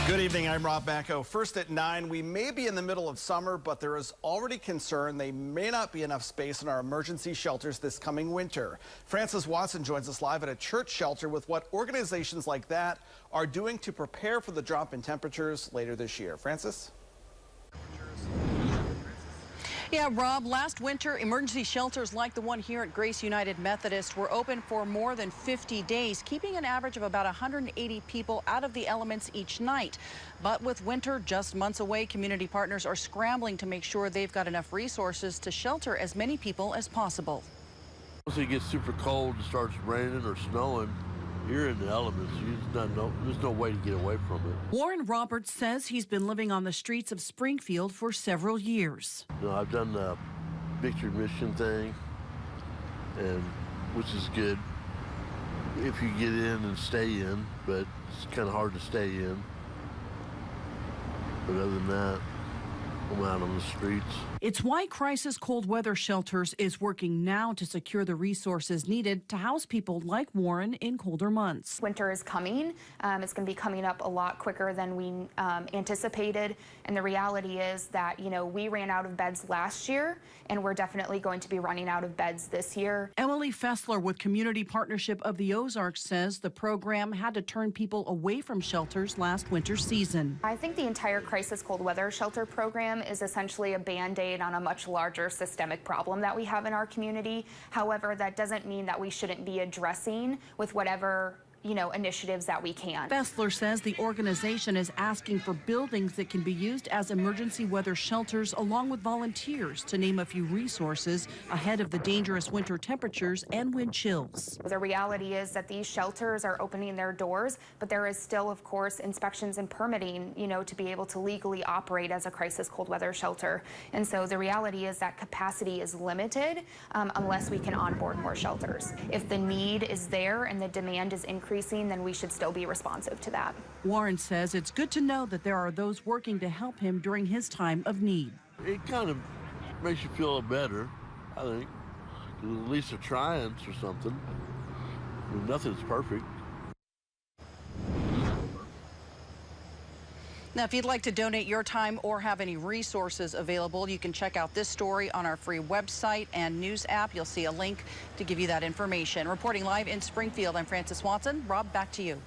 Good evening, I'm Rob Bacco. First at 9, we may be in the middle of summer, but there is already concern they may not be enough space in our emergency shelters this coming winter. Francis Watson joins us live at a church shelter with what organizations like that are doing to prepare for the drop in temperatures later this year. Francis? Yeah, Rob, last winter, emergency shelters like the one here at Grace United Methodist were open for more than 50 days, keeping an average of about 180 people out of the elements each night. But with winter just months away, community partners are scrambling to make sure they've got enough resources to shelter as many people as possible. Once it gets super cold and starts raining or snowing, you're in the elements. There's no way to get away from it. Warren Roberts says he's been living on the streets of Springfield for several years. You know, I've done the victory mission thing, and which is good if you get in and stay in, but it's kind of hard to stay in. But other than that, I'm out on the streets. It's why Crisis Cold Weather Shelters is working now to secure the resources needed to house people like Warren in colder months. Winter is coming. It's going to be coming up a lot quicker than we anticipated. And the reality is that, you know, we ran out of beds last year, and we're definitely going to be running out of beds this year. Emily Fessler with Community Partnership of the Ozarks says the program had to turn people away from shelters last winter season. I think the entire Crisis Cold Weather Shelter program is essentially a Band-Aid on a much larger systemic problem that we have in our community. However, that doesn't mean that we shouldn't be addressing with whatever initiatives that we can. Fessler says the organization is asking for buildings that can be used as emergency weather shelters along with volunteers, to name a few resources ahead of the dangerous winter temperatures and wind chills. The reality is that these shelters are opening their doors, but there is still, of course, inspections and permitting, to be able to legally operate as a crisis cold weather shelter. And so the reality is that capacity is limited unless we can onboard more shelters. If the need is there and the demand is increasing, then we should still be responsive to that. Warren says it's good to know that there are those working to help him during his time of need. It kind of makes you feel better, I think. At least they're trying or something. I mean, nothing's perfect. Now, if you'd like to donate your time or have any resources available, you can check out this story on our free website and news app. You'll see a link to give you that information. Reporting live in Springfield, I'm Francis Watson. Rob, back to you.